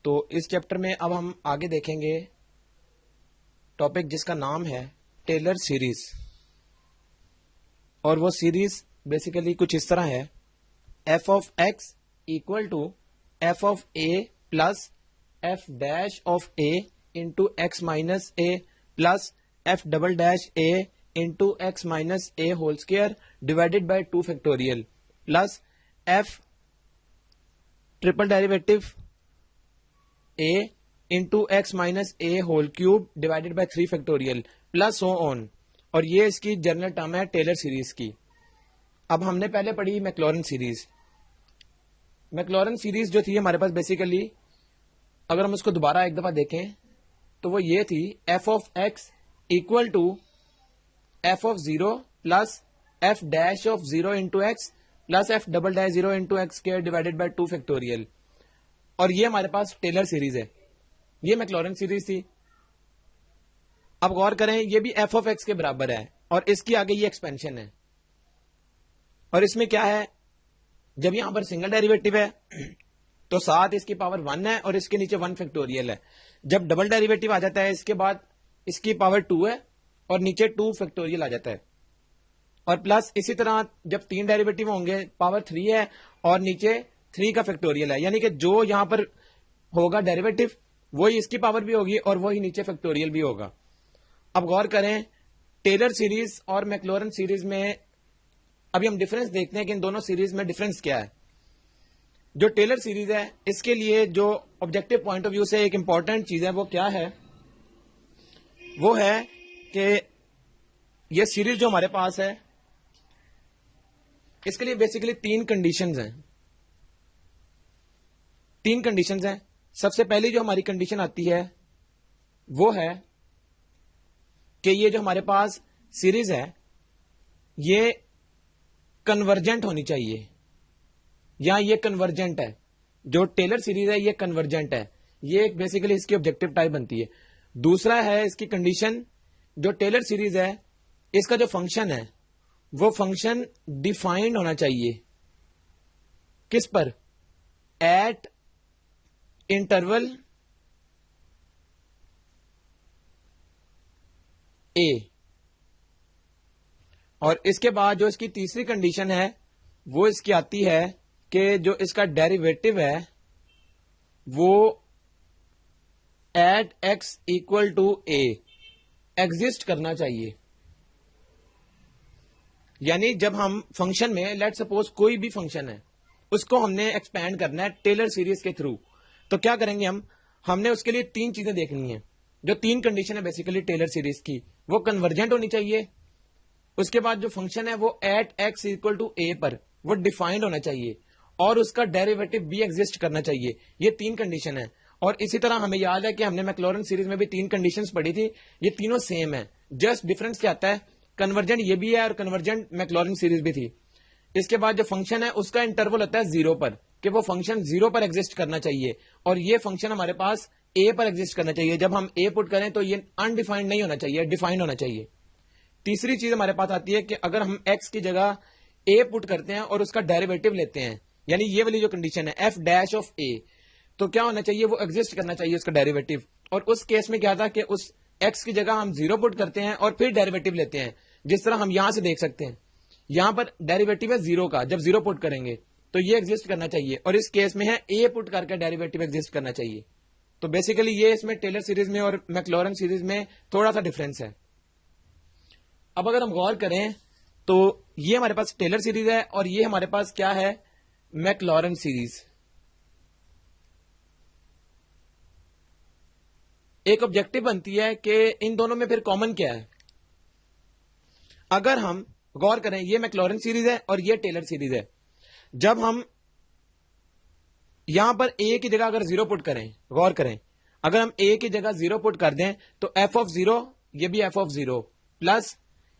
तो इस चैप्टर में अब हम आगे देखेंगे टॉपिक जिसका नाम है टेलर सीरीज। और वो सीरीज बेसिकली कुछ इस तरह है, F of X equal to F of A plus F dash of A into X minus A plus F double dash A into X minus A whole square divided by 2 factorial plus F triple derivative A into X minus A whole cube divided by 3 factorial plus so on. और ये इसकी general term है Taylor series की। अब हमने पहले पढ़ी मैक्लॉरेन series. मैक्लॉरेन series जो थी हमारे पास बेसिकली, अगर हम उसको दोबारा एक दफा देखें तो वो ये थी, F of X equal to F of zero plus F dash of zero into X plus F double dash zero into X square divided by 2 factorial. और ये हमारे पास टेलर सीरीज है, ये मैक्लॉरेन सीरीज थी। अब गौर करें, ये भी एफ ऑफ एक्स के बराबर है और इसकी आगे ये एक्सपेंशन है। और इसमें क्या है, जब यहां पर सिंगल डेरिवेटिव है तो साथ इसकी पावर 1 है और इसके नीचे 1 फैक्टोरियल है। जब डबल डेरिवेटिव आ जाता है इसके बाद इसकी पावर 2 है और नीचे 2 फैक्टोरियल आ जाता है। और प्लस इसी तरह जब 3 डेरिवेटिव होंगे पावर 3 है और नीचे 3 का फैक्टोरियल है, यानी कि जो यहां पर होगा डेरिवेटिव वही इसकी पावर भी होगी और वही नीचे फैक्टोरियल भी होगा। अब गौर करें, टेलर सीरीज और मैक्लॉरेन सीरीज में अभी हम डिफरेंस देखते हैं कि इन दोनों सीरीज में डिफरेंस क्या है। जो टेलर सीरीज है इसके लिए जो ऑब्जेक्टिव पॉइंट ऑफ व्यू से एक इंपॉर्टेंट चीज है वो क्या है, वो है कि ये सीरीज जो हमारे पास है इसके लिए बेसिकली 3 कंडीशंस हैं। 3 कंडीशंस हैं। सबसे पहली जो हमारी कंडीशन आती है वो है कि ये जो हमारे पास सीरीज है ये कन्वर्जेंट होनी चाहिए, या ये कन्वर्जेंट है। जो टेलर सीरीज है ये कन्वर्जेंट है, ये बेसिकली इसकी ऑब्जेक्टिव टाइप बनती है। दूसरा है इसकी कंडीशन, जो टेलर सीरीज है इसका जो फंक्शन है वो फंक्शन डिफाइंड होना चाहिए। किस पर? एट इंटरवल ए। और इसके बाद जो इसकी तीसरी कंडीशन है वो इसकी आती है कि जो इसका डेरिवेटिव है वो at X equal to A exist करना चाहिए। यानी जब हम फंक्शन में, लेट सपोज कोई भी फंक्शन है उसको हमने एक्सपैंड करना है टेलर सीरीज के थ्रू, तो क्या करेंगे हमने उसके लिए 3 चीजें देखनी है। जो 3 कंडीशन है बेसिकली टेलर सीरीज की, वो कन्वर्जेंट होनी चाहिए। उसके बाद जो फंक्शन है वो एट एक्स इक्वल टू ए पर वो डिफाइंड होना चाहिए और उसका डेरिवेटिव भी एग्जिस्ट करना चाहिए। ये 3 कंडीशन है। और इसी तरह हमें याद है कि हमने मैक्लॉरेन सीरीज में भी 3 कंडीशंस पढ़ी थी, ये तीनों सेम है। जस्ट डिफरेंस क्या आता है, कन्वर्जेंट ये भी है और कन्वर्जेंट मैक्लॉरेन सीरीज भी थी। इसके बाद जो फंक्शन है उसका इंटरवल होता है 0 पर, कि वो फंक्शन 0 पर एग्जिस्ट करना चाहिए और ये फंक्शन हमारे पास ए पर एग्जिस्ट करना चाहिए। जब हम ए पुट करें तो ये अनडिफाइंड नहीं होना चाहिए, डिफाइंड होना चाहिए। तीसरी चीज हमारे पास आती है कि अगर हम एक्स की जगह ए पुट करते हैं और उसका डेरिवेटिव लेते हैं, यानी ये वाली जो कंडीशन है एफ डैश ऑफ ए, तो क्या होना चाहिए, वो एग्जिस्ट करना चाहिए उसका डेरिवेटिव। और उस केस में क्या था कि उस एक्स की जगह हम 0 पुट करते हैं और फिर डेरिवेटिव लेते हैं, जिस तरह हम यहां से देख सकते हैं। यहां पर डेरिवेटिव है 0 का, जब 0 पुट करेंगे तो ये एग्जिस्ट करना चाहिए। और इस केस में है ए पुट करके डेरिवेटिव एग्जिस्ट करना चाहिए। तो बेसिकली ये इसमें टेलर सीरीज में और मैक्लॉरेन सीरीज में थोड़ा सा डिफरेंस है। अब अगर हम गौर करें तो ये हमारे पास टेलर सीरीज है और ये हमारे पास क्या है, मैक्लॉरेन सीरीज। एक ऑब्जेक्टिव बनती है कि इन दोनों में फिर कॉमन क्या है। अगर हम गौर करें, ये मैक्लॉरेन सीरीज है और ये टेलर सीरीज है। जब हम यहां पर ए की जगह अगर 0 पुट करें, गौर करें, अगर हम ए की जगह 0 पुट कर दें तो एफ ऑफ 0, ये भी एफ ऑफ 0 प्लस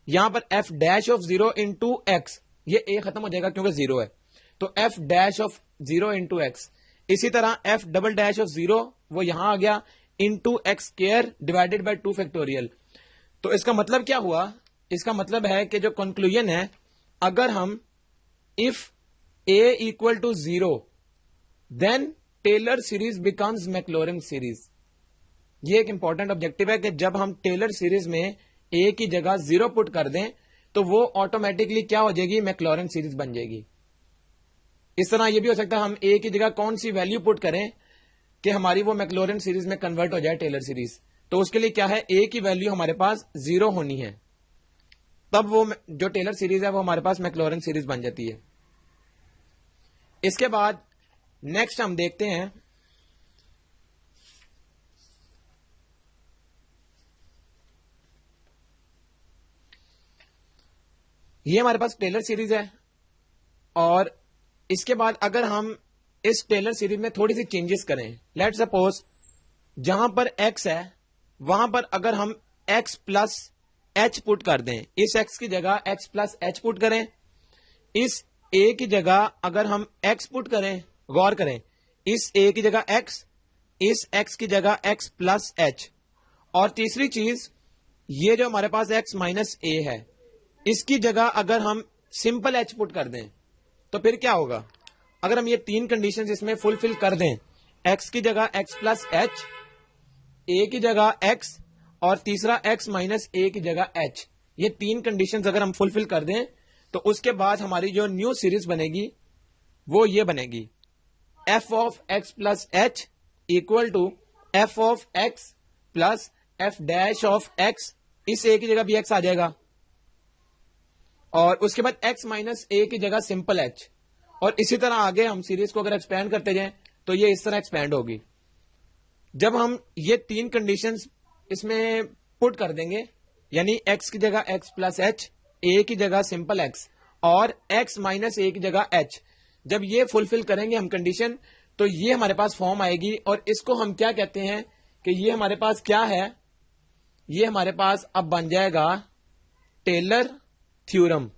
यहां पर F dash of 0 into x, ये ए खत्म हो जाएगा क्योंकि 0 है, तो F dash of 0 into x. इसी तरह एफ डबल डैश ऑफ 0 वो यहां आ गया into X square divided by 2 factorial. तो इसका मतलब क्या हुआ, इसका मतलब है कि जो कंक्लूजन है, अगर हम if A equal to 0 then Taylor series becomes Maclaurin series. ये एक इंपॉर्टेंट ऑब्जेक्टिव है कि जब हम टेलर सीरीज में ए की जगह 0 पुट कर दें तो वो ऑटोमेटिकली क्या हो जाएगी, मैक्लॉरिन सीरीज बन जाएगी। इस तरह यह भी हो सकता है हम ए की जगह कौन सी वैल्यू पुट करें कि हमारी वो मैक्लॉरिन सीरीज में कन्वर्ट हो जाए टेलर सीरीज। तो उसके लिए क्या है, ए की वैल्यू हमारे पास 0 होनी है, तब वो जो टेलर सीरीज है वो हमारे पास मैक्लॉरिन सीरीज बन जाती है। इसके बाद नेक्स्ट हम देखते हैं ये हमारे पास टेलर सीरीज है, और इसके बाद अगर हम इस टेलर सीरीज में थोड़ी सी चेंजेस करें, लेट सपोज जहां पर x है वहां पर अगर हम x प्लस h पुट कर दें, इस x की जगह x प्लस h पुट करें, इस a की जगह अगर हम x पुट करें, गौर करें, इस a की जगह x, इस x की जगह x प्लस h, और तीसरी चीज ये जो हमारे पास x माइनस a है इसकी जगह अगर हम सिंपल h पुट कर दें तो फिर क्या होगा। अगर हम ये तीन कंडीशंस इसमें फुलफिल कर दें, x की जगह x प्लस h, a की जगह x और तीसरा x माइनस a की जगह h, ये तीन कंडीशंस अगर हम फुलफिल कर दें तो उसके बाद हमारी जो न्यू सीरीज बनेगी वो ये बनेगी, f of x plus h equal to f of x plus f dash of x, इस a की जगह भी x आ जाएगा, और उसके बाद x माइनस a की जगह सिंपल h, और इसी तरह आगे हम सीरीज को अगर एक्सपैंड करते जाएं तो ये इस तरह एक्सपैंड होगी। जब हम ये तीन कंडीशंस इसमें पुट कर देंगे, यानी x की जगह x प्लस h, a की जगह सिंपल x और x माइनस a की जगह h, जब ये फुलफिल करेंगे हम कंडीशन तो ये हमारे पास फॉर्म आएगी, और इसको हम क्या कहते हैं कि ये हमारे पास क्या है, ये हमारे पास अब बन जाएगा टेलर थ्योरम।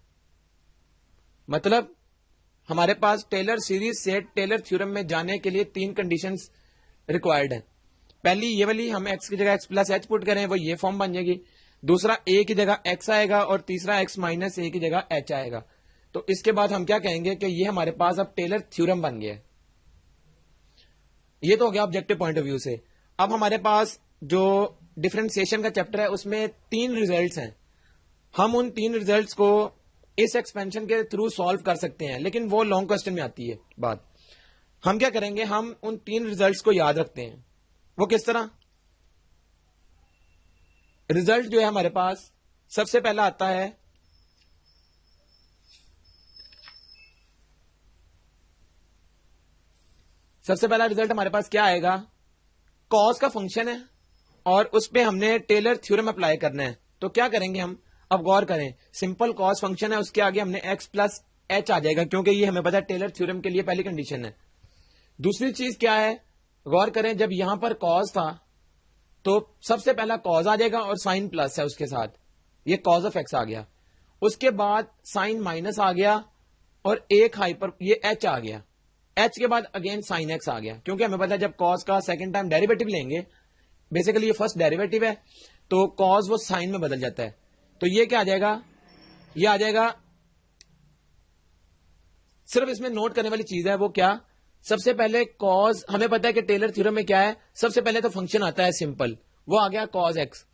मतलब हमारे पास टेलर सीरीज से टेलर थ्योरम में जाने के लिए तीन कंडीशंस रिक्वायर्ड है। पहली ये वाली, हम x की जगह x प्लस h पुट करें वो ये फॉर्म बन जाएगी, दूसरा a की जगह x आएगा और तीसरा x माइनस a की जगह h आएगा। तो इसके बाद हम क्या कहेंगे कि ये हमारे पास अब टेलर थ्योरम बन गया है। ये तो हो गया ऑब्जेक्टिव पॉइंट ऑफ व्यू से। अब हमारे पास जो डिफरेंशिएशन का चैप्टर है उसमें तीन रिजल्ट्स हैं, हम उन तीन रिजल्ट्स को इस एक्सपेंशन के थ्रू सॉल्व कर सकते हैं, लेकिन वो लॉन्ग क्वेश्चन में आती है बात। हम क्या करेंगे, हम उन तीन रिजल्ट्स को याद रखते हैं। वो किस तरह, रिजल्ट जो है हमारे पास सबसे पहला आता है सबसे पहला रिजल्ट हमारे पास क्या आएगा, कॉस का फंक्शन है और उस पे हमने टेलर थ्योरम अप्लाई करना है। तो क्या करेंगे हम, अब गौर करें, सिंपल कॉस फंक्शन है उसके आगे हमने x प्लस h आ जाएगा, क्योंकि ये हमें पता है टेलर थ्योरम के लिए पहली कंडीशन है। दूसरी चीज क्या है, गौर करें, जब यहां पर कॉस था तो सबसे पहला कॉस आ जाएगा और साइन प्लस है उसके साथ, ये कॉस ऑफ x आ गया। उसके बाद साइन माइनस आ गया और एक हाइपर ये h आ गया, h के बाद अगेन साइन x आ गया, क्योंकि हमें पता है जब कॉस का सेकंड टाइम डेरिवेटिव लेंगे, बेसिकली ये फर्स्ट डेरिवेटिव है, तो कॉस वो साइन में बदल जाता है। तो ये क्या आ जाएगा, ये आ जाएगा, सिर्फ इसमें नोट करने वाली चीज है वो क्या, सबसे पहले कॉस, हमें पता है कि टेलर थ्योरम में क्या है, सबसे पहले तो फंक्शन आता है सिंपल, वो आ गया कॉस एक्स।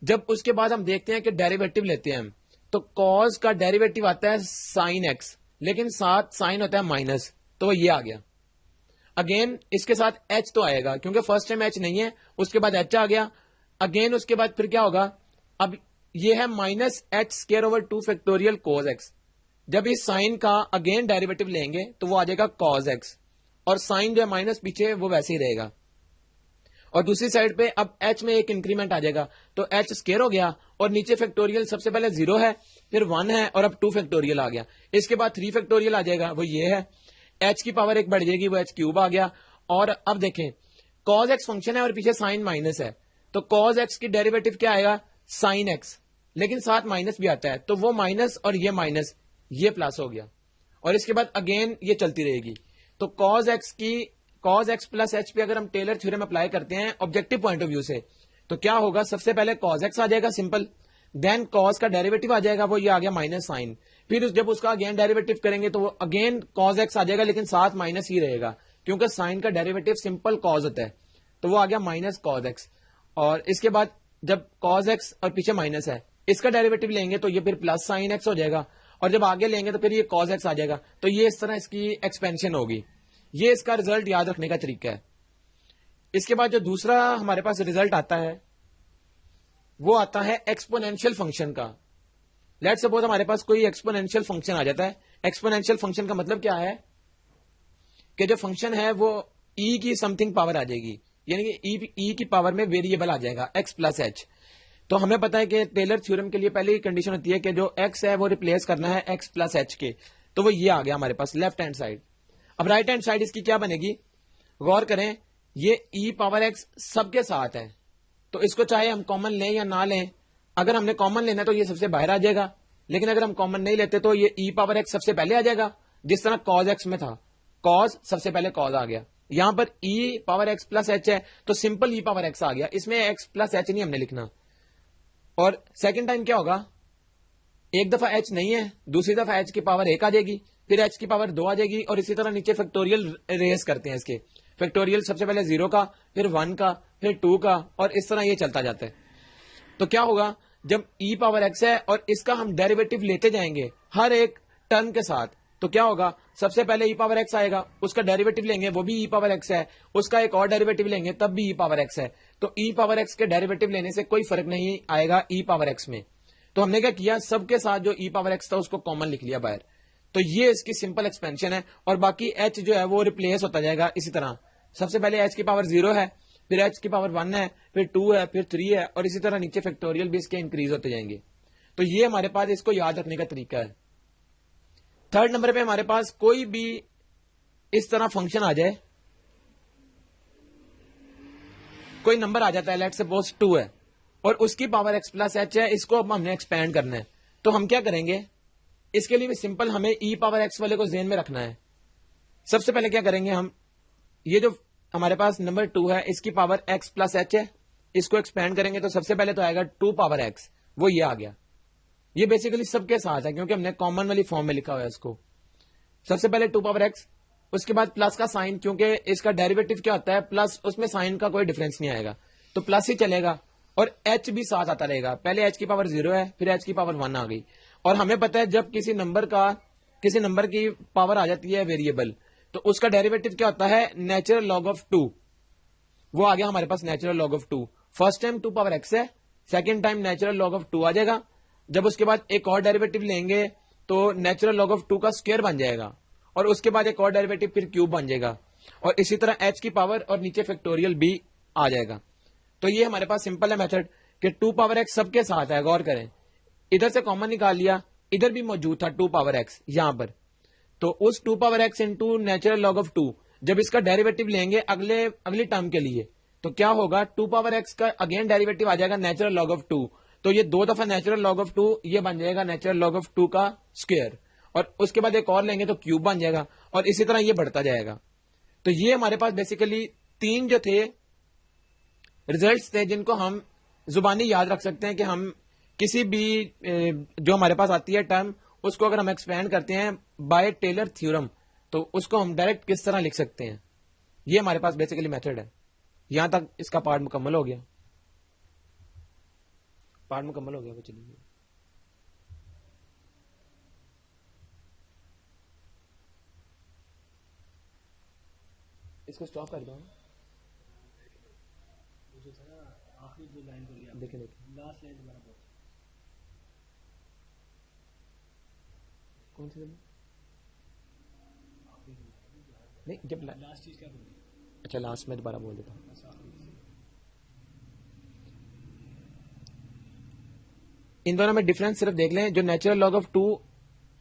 जब उसके बाद हम देखते हैं कि डेरिवेटिव लेते हैं हम, तो कॉस का डेरिवेटिव आता है साइन एक्स, लेकिन साथ साइन होता है माइनस, तो वो ये आ गया। अगेन इसके साथ एच तो आएगा, क्योंकि फर्स्ट टाइम एच नहीं है, उसके बाद एच आ गया। अगेन उसके बाद फिर क्या होगा, अब ये है minus H square over 2 factorial cos x. जब इस साइन का अगेन डेरिवेटिव लेंगे तो वो आ जाएगा कॉस एक्स, और साइन जो है माइनस पीछे वो वैसे ही रहेगा। और दूसरी साइड पे अब h में एक इंक्रीमेंट आ जाएगा, तो h स्क्वायर हो गया, और नीचे फैक्टोरियल सबसे पहले 0 है, फिर 1 है, और अब 2 फैक्टोरियल आ गया। इसके बाद 3 फैक्टोरियल आ जाएगा, वो ये है, h की पावर एक बढ़ जाएगी, वो h क्यूब आ गया। और अब देखें, कॉस एक्स फंक्शन है और पीछे साइन माइनस है, तो कॉस एक्स की डेरिवेटिव क्या आएगा, साइन एक्स, लेकिन साथ माइनस भी आता है, तो वो माइनस और ये माइनस, ये प्लस हो गया। और इसके बाद अगेन ये चलती रहेगी। तो कॉस एक्स प्लस एच पे अगर हम टेलर थ्योरम अप्लाई करते हैं ऑब्जेक्टिव पॉइंट ऑफ व्यू से, तो क्या होगा, सबसे पहले कॉस एक्स आ जाएगा सिंपल, देन कॉस का डेरिवेटिव आ जाएगा, वो ये आ गया माइनस साइन, फिर जब उसका अगेन डेरिवेटिव करेंगे तो वो अगेन कॉस एक्स आ जाएगा, लेकिन साथ माइनस ही रहेगा, क्योंकि साइन का डेरिवेटिव सिंपल कॉज होता है, तो वो आ गया माइनस कॉज एक्स। और इसके बाद जब कॉज एक्स और पीछे माइनस है, इसका डेरिवेटिव लेंगे तो ये फिर प्लस साइन एक्स हो जाएगा, और जब आगे लेंगे तो फिर ये कॉज एक्स आ जाएगा। तो ये इस तरह इसकी एक्सपेंशन होगी। ये इसका रिजल्ट याद रखने का तरीका है। इसके बाद जो दूसरा हमारे पास रिजल्ट आता है वो आता है एक्सपोनेंशियल फंक्शन का। लेट्स सपोज हमारे पास कोई एक्सपोनेंशियल फंक्शन आ जाता है। एक्सपोनेंशियल फंक्शन का मतलब क्या है कि जो फंक्शन है वो ई की समथिंग पावर आ जाएगी, यानी कि ई की पावर में वेरिएबल आ जाएगा एक्स प्लस एच। तो हमें पता है कि टेलर थ्योरम के लिए पहले ही कंडीशन होती है कि जो एक्स है वो रिप्लेस करना है एक्स प्लस एच के, तो वो ये आ गया हमारे पास लेफ्ट हैंड साइड। अब राइट हैंड साइड इसकी क्या बनेगी, गौर करें, ये ई पावर एक्स सबके साथ है, तो इसको चाहे हम कॉमन लें या ना लें, अगर हमने कॉमन लेना है तो ये सबसे बाहर आ जाएगा, लेकिन अगर हम कॉमन नहीं लेते तो ये ई पावर एक्स सबसे पहले आ जाएगा, जिस तरह कॉज एक्स में था, कॉज सबसे पहले कॉज आ गया। यहां पर ई पावर एक्स प्लस एच है तो सिंपल ई पावर एक्स आ गया, इसमें एक्स प्लस एच नहीं हमने लिखना। और सेकंड टाइम क्या होगा, एक दफा एच नहीं है, दूसरी दफा एच की पावर 1 आ जाएगी, फिर एच की पावर 2 आ जाएगी, और इसी तरह नीचे फैक्टोरियल रेस करते हैं इसके। फैक्टोरियल सबसे पहले 0 का, फिर 1 का, फिर 2 का, और इस तरह ये चलता जाता है। तो क्या होगा, जब ई पावर एक्स है और इसका हम डेरिवेटिव लेते जाएंगे हर एक टर्म के साथ, तो क्या होगा, सबसे पहले ई पावर एक्स आएगा, उसका डेरिवेटिव लेंगे वो भी ई पावर एक्स है, उसका एक और डेरिवेटिव लेंगे तब भी ई पावर एक्स है। तो ई पावर एक्स के डेरिवेटिव लेने से कोई फर्क नहीं आएगा ई पावर एक्स में। तो हमने क्या किया, सबके साथ जो ई पावर एक्स था उसको कॉमन लिख लिया बाहर। तो ये इसकी सिंपल एक्सपेंशन है, और बाकी एच जो है वो रिप्लेस होता जाएगा इसी तरह। सबसे पहले एच की पावर 0 है, फिर एच की पावर 1 है, फिर 2 है, फिर 3 है, और इसी तरह नीचे फैक्टोरियल भी इसके इंक्रीज होते जाएंगे। तो ये हमारे पास इसको याद रखने का तरीका है। थर्ड नंबर पे हमारे पास कोई भी इस तरह फंक्शन आ जाए, कोई नंबर आ जाता है, लेट्स सपोज 2 है, और उसकी पावर एक्स प्लस एच है, इसको अब हमने एक्सपेंड करना है। तो हम क्या करेंगे, इसके लिए भी सिंपल हमें ई पावर एक्स वाले को ज़हन में रखना है। सबसे पहले क्या करेंगे, हम ये जो हमारे पास नंबर 2 है इसकी पावर एक्स प्लस एच है, इसको एक्सपेंड करेंगे तो सबसे पहले तो आएगा 2 पावर एक्स, वो ये आ गया। ये बेसिकली सबके साथ है क्योंकि हमने कॉमन वाली फॉर्म में लिखा हुआ है इसको। सबसे पहले 2 पावर एक्स, उसके बाद प्लस का साइन, क्योंकि इसका डेरिवेटिव क्या होता है प्लस, उसमें साइन का कोई डिफरेंस नहीं आएगा, तो प्लस ही चलेगा, और एच भी साथ आता रहेगा। पहले एच की पावर 0 है, फिर एच की पावर 1 आ गई। और हमें पता है जब किसी नंबर की पावर आ जाती है वेरिएबल, तो उसका डेरिवेटिव क्या होता है, नेचुरल लॉग ऑफ 2। वो आ गया हमारे पास natural log of 2। First time 2 power x है, second time natural log of 2 आ जाएगा। जब उसके बाद एक और डेरिवेटिव लेंगे तो नेचुरल लॉग ऑफ 2 का स्क्वायर बन जाएगा, और उसके बाद एक और डेरिवेटिव फिर क्यूब बन जाएगा, और इसी तरह एच की पावर और नीचे फैक्टोरियल भी आ जाएगा। तो ये हमारे पास सिंपल है मेथड कि 2 पावर एक्स सबके साथ है। गौर करें, इधर से कॉमन निकाल लिया, इधर भी मौजूद था 2 पावर एक्स यहां पर, तो उस 2 power x into natural log of 2, जब इसका डेरिवेटिव लेंगे अगली टर्म के लिए, तो क्या होगा, 2 पावर एक्स का अगेन डेरिवेटिव आ जाएगा नेचुरल लॉग ऑफ 2, तो ये 2 दफा नेचुरल लॉग ऑफ 2, ये बन जाएगा नेचुरल लॉग ऑफ 2 का स्क्वायर, और उसके बाद एक और लेंगे तो क्यूब बन जाएगा, और इसी तरह ये बढ़ता जाएगा। तो ये हमारे पास बेसिकली 3 जो थे रिजल्ट्स थे जिनको हम जुबानी याद रख सकते हैं कि हम किसी भी जो हमारे पास आती है टर्म, उसको अगर हम एक्सपेंड करते हैं बाय टेलर थ्योरम, तो उसको हम डायरेक्ट किस तरह लिख सकते हैं। ये हमारे पास बेसिकली मेथड है। यहां तक इसका पार्ट मुकम्मल हो गया। वो चलिए इसको स्टॉप कर दो। आखिरी जो लाइन बोली देखें लास्ट लाइन दोबारा बोल, कौन सी नहीं, जब लास्ट चीज क्या बोली, अच्छा लास्ट में दोबारा बोल देता हूँ। इन दोनों में डिफरेंस सिर्फ देख लें, जो नेचुरल लॉग ऑफ 2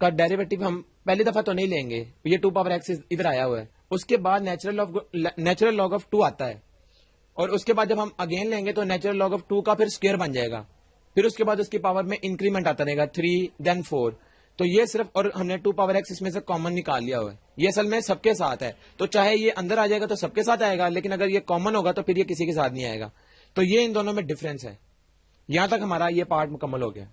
का डेरिवेटिव हम पहली दफा तो नहीं लेंगे, ये 2 पावर एक्स इधर आया हुआ है, उसके बाद नेचुरल लॉग ऑफ 2 आता है, और उसके बाद जब हम अगेन लेंगे तो नेचुरल लॉग ऑफ 2 का फिर स्क्वायर बन जाएगा, फिर उसके बाद उसकी पावर में इंक्रीमेंट आता रहेगा 3 देन 4। तो ये सिर्फ, और हमने 2 पावर एक्स इसमें से कॉमन निकाल लिया हुआ है, ये असल में सबके साथ है, तो चाहे ये अंदर आ जाएगा तो सबके साथ आएगा, लेकिन अगर ये कॉमन होगा तो फिर ये किसी के साथ नहीं आएगा। तो ये इन दोनों में डिफरेंस है। यहां तक हमारा ये पार्ट मुकम्मल हो गया।